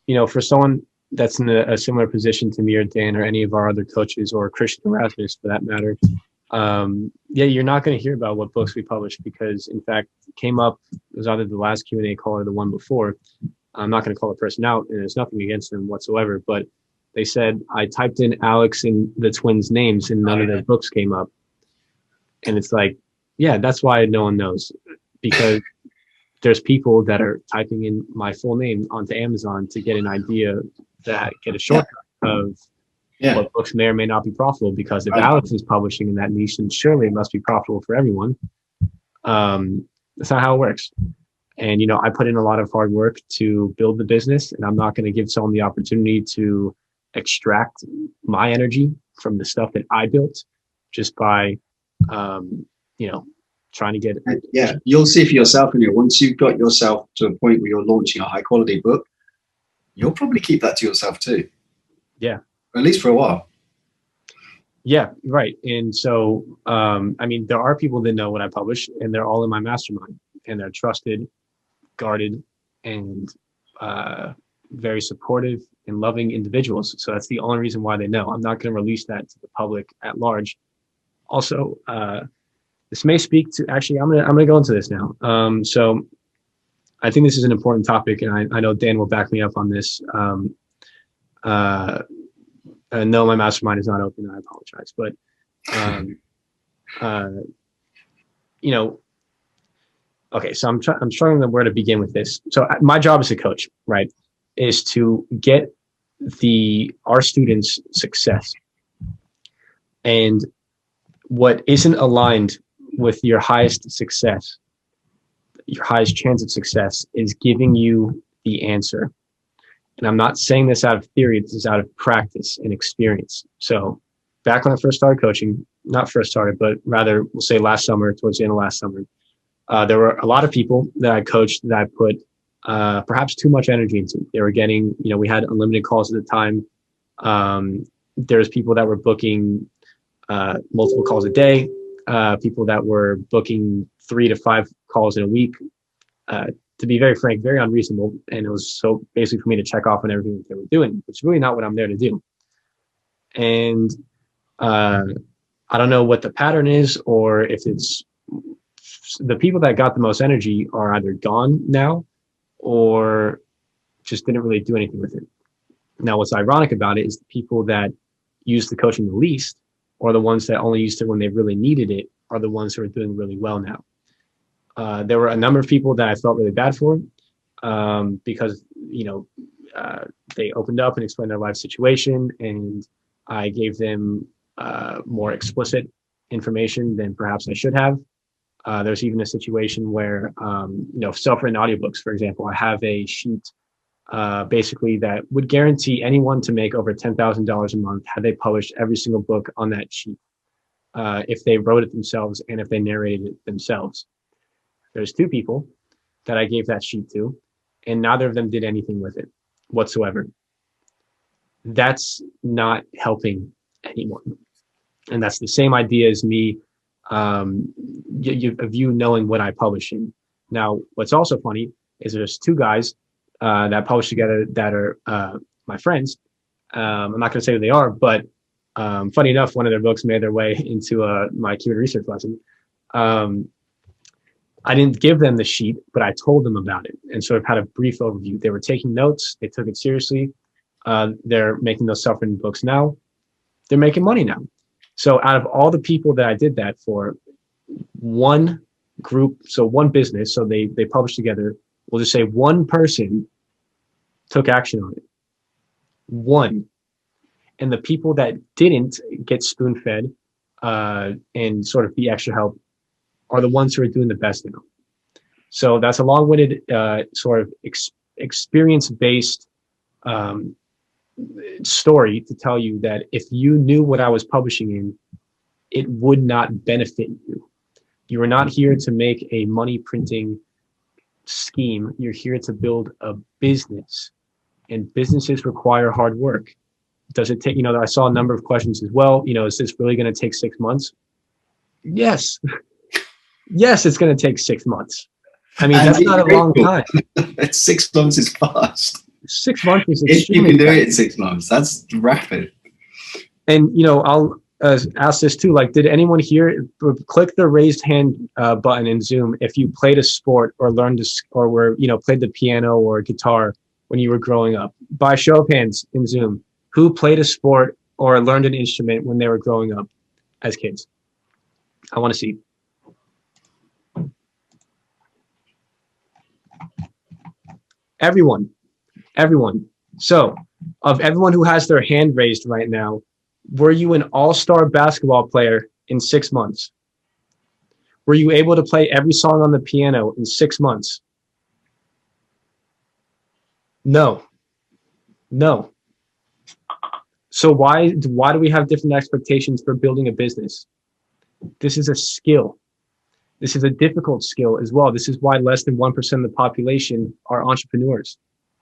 for someone that's in a similar position to me or Dan or any of our other coaches or Christian Erasmus for that matter, yeah, you're not going to hear about what books we publish because, in fact, it came up. It was either the last Q&A call or the one before. I'm not going to call the person out, and there's nothing against them whatsoever. But they said I typed in Alex and the twins' names, and none of their books came up. And it's like, yeah, that's why no one knows, because there's people that are typing in my full name onto Amazon to get an idea, that get a shortcut of what books may or may not be profitable. Because if Alex is publishing in that niche, then surely it must be profitable for everyone. That's not how it works. And, I put in a lot of hard work to build the business, and I'm not going to give someone the opportunity to extract my energy from the stuff that I built just by, trying to get. Yeah, you'll see for yourself, and once you've got yourself to a point where you're launching a high quality book, you'll probably keep that to yourself too. Yeah. At least for a while. Yeah, right. And so, there are people that know what I publish, and they're all in my mastermind, and they're trusted, guarded, and very supportive and loving individuals. So that's the only reason why they know. I'm not going to release that to the public at large. Also, this may speak to, actually, I'm gonna go into this now. So I think this is an important topic, and I know Dan will back me up on this. No, my mastermind is not open. I apologize, but okay. So I'm struggling where to begin with this. So my job as a coach, right, is to get our students' success, and what isn't aligned with your highest success, your highest chance of success, is giving you the answer. And I'm not saying this out of theory, this is out of practice and experience. So back when I first started coaching, not first started, but rather we'll say last summer, towards the end of last summer, there were a lot of people that I coached that I put perhaps too much energy into. They were getting, we had unlimited calls at the time. There's people that were booking multiple calls a day, people that were booking 3 to 5 calls in a week. To be very frank, very unreasonable. And it was so basically for me to check off on everything that they were doing, which is really not what I'm there to do. And I don't know what the pattern is, or if it's the people that got the most energy are either gone now or just didn't really do anything with it. Now, what's ironic about it is the people that use the coaching the least, or the ones that only used it when they really needed it, are the ones who are doing really well now. There were a number of people that I felt really bad for because, they opened up and explained their life situation, and I gave them more explicit information than perhaps I should have. There's even a situation where, self-written audiobooks, for example, I have a sheet basically that would guarantee anyone to make over $10,000 a month had they published every single book on that sheet, if they wrote it themselves and if they narrated it themselves. There's 2 people that I gave that sheet to, and neither of them did anything with it whatsoever. That's not helping anyone. And that's the same idea as me, of you knowing what I publish in. Now, what's also funny is there's 2 guys that publish together that are my friends. I'm not going to say who they are, but funny enough, one of their books made their way into my keyword research lesson. I didn't give them the sheet, but I told them about it and sort of had a brief overview. They were taking notes. They took it seriously. They're making those self-written books now. They're making money now. So out of all the people that I did that for, one group, so one business, so they published together, we'll just say one person took action on it. One. And the people that didn't get spoon-fed and sort of be extra help are the ones who are doing the best now. So that's a long-winded sort of experience-based story to tell you that if you knew what I was publishing in, it would not benefit you. You are not here to make a money printing scheme. You're here to build a business, and businesses require hard work. Does it take, I saw a number of questions as well. Is this really going to take 6 months? Yes. Yes, it's going to take 6 months. I mean, that's not a long time. 6 months is fast. 6 months is If you extremely can do fast. it in 6 months, that's rapid. And I'll ask this too. Like, did anyone here click the raised hand button in Zoom if you played a sport or learned or were played the piano or guitar when you were growing up? By show of hands in Zoom, who played a sport or learned an instrument when they were growing up as kids? I want to see. Everyone. So, of everyone who has their hand raised right now, were you an all-star basketball player in 6 months? Were you able to play every song on the piano in 6 months? No. So why do we have different expectations for building a business? This is a skill. This is a difficult skill as well. This is why less than 1% of the population are entrepreneurs.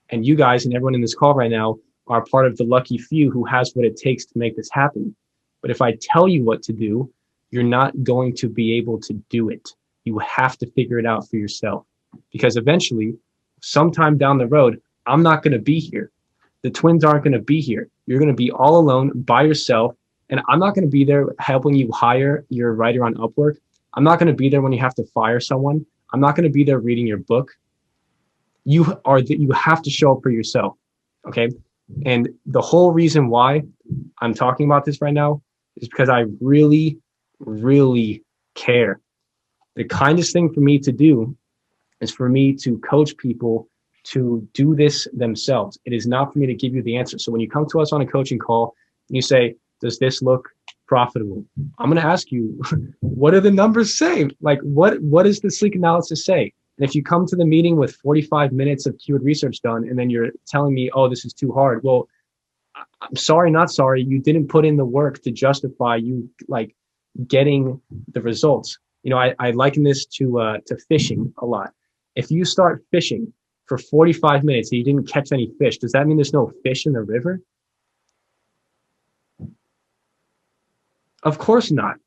And you guys and everyone in this call right now are part of the lucky few who has what it takes to make this happen. But if I tell you what to do, you're not going to be able to do it. You have to figure it out for yourself, because eventually, sometime down the road, I'm not going to be here. The twins aren't going to be here. You're going to be all alone by yourself. And I'm not going to be there helping you hire your writer on Upwork. I'm not going to be there when you have to fire someone. I'm not going to be there reading your book. You have to show up for yourself. Okay. And the whole reason why I'm talking about this right now is because I really, really care. The kindest thing for me to do is for me to coach people to do this themselves. It is not for me to give you the answer. So when you come to us on a coaching call and you say, does this look profitable? I'm going to ask you, what do the numbers say? Like, what does the sleek analysis say? And if you come to the meeting with 45 minutes of keyword research done, and then you're telling me, oh, this is too hard. Well, I'm sorry, not sorry. You didn't put in the work to justify you like getting the results. I liken this to fishing a lot. If you start fishing for 45 minutes and you didn't catch any fish, does that mean there's no fish in the river? Of course not,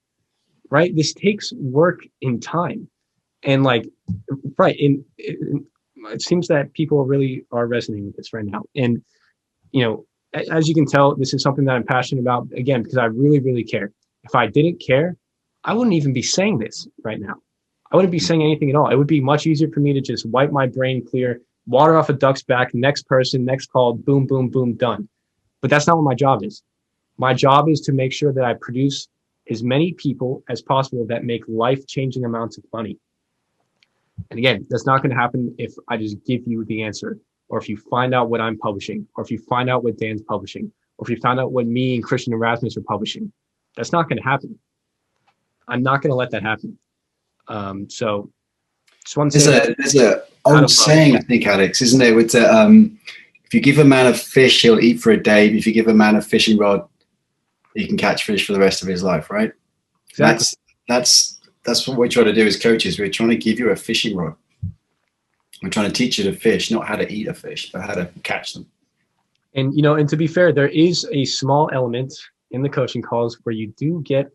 right? This takes work and time. And like, right, it seems that people really are resonating with this right now. And, as you can tell, this is something that I'm passionate about, again, because I really, really care. If I didn't care, I wouldn't even be saying this right now. I wouldn't be saying anything at all. It would be much easier for me to just wipe my brain clear, water off a duck's back, next person, next call, boom, boom, boom, done. But that's not what my job is. My job is to make sure that I produce as many people as possible that make life-changing amounts of money. And again, that's not going to happen if I just give you the answer, or if you find out what I'm publishing, or if you find out what Dan's publishing, or if you find out what me and Christian and Rasmus are publishing. That's not going to happen. I'm not going to let that happen. So just want to say there's a old saying, I think, Alex, isn't there? With if you give a man a fish, he'll eat for a day. But if you give a man a fishing rod, he can catch fish for the rest of his life, right? Exactly. That's what we're trying to do as coaches. We're trying to give you a fishing rod. We're trying to teach you to fish, not how to eat a fish, but how to catch them. And and to be fair, there is a small element in the coaching calls where you do get,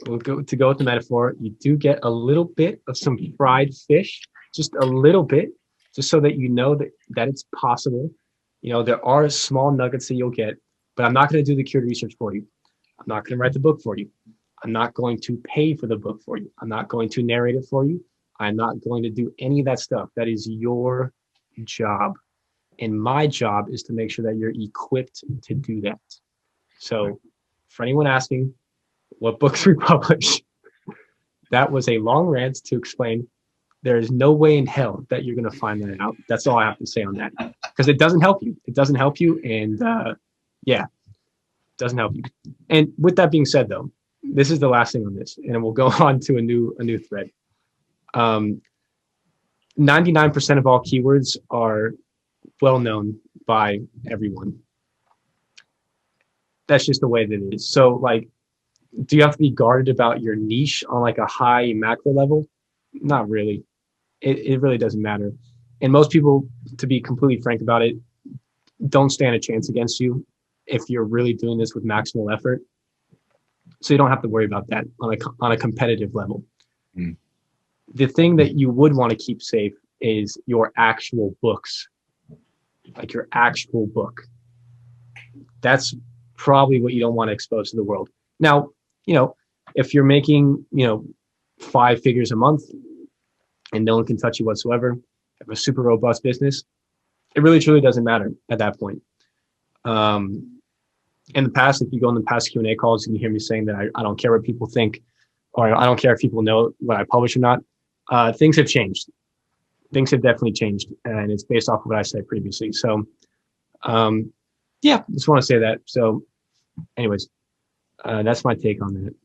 to go with the metaphor, you do get a little bit of some fried fish, just a little bit, just so that you know that it's possible. There are small nuggets that you'll get, but I'm not going to do the keyword research for you. I'm not going to write the book for you. I'm not going to pay for the book for you. I'm not going to narrate it for you. I'm not going to do any of that stuff. That is your job. And my job is to make sure that you're equipped to do that. So for anyone asking what books we publish, that was a long rant to explain there is no way in hell that you're going to find that out. That's all I have to say on that, because it doesn't help you. It doesn't help you. And doesn't help you. And with that being said, though, this is the last thing on this, and we'll go on to a new thread. 99% of all keywords are well known by everyone. That's just the way that it is. So, like, do you have to be guarded about your niche on like a high macro level? Not really. It really doesn't matter. And most people, to be completely frank about it, don't stand a chance against you if you're really doing this with maximal effort. So you don't have to worry about that on a competitive level. Mm. The thing that you would want to keep safe is your actual books. like your actual book, that's probably what you don't want to expose to the world. Now, if you're making, 5 figures a month and no one can touch you whatsoever, have a super robust business, it really truly doesn't matter at that point. In the past, if you go in the past Q&A calls, you can hear me saying that I don't care what people think, or I don't care if people know what I publish or not. Things have changed. Things have definitely changed, and it's based off of what I said previously. So, yeah, just want to say that. So anyways, that's my take on that.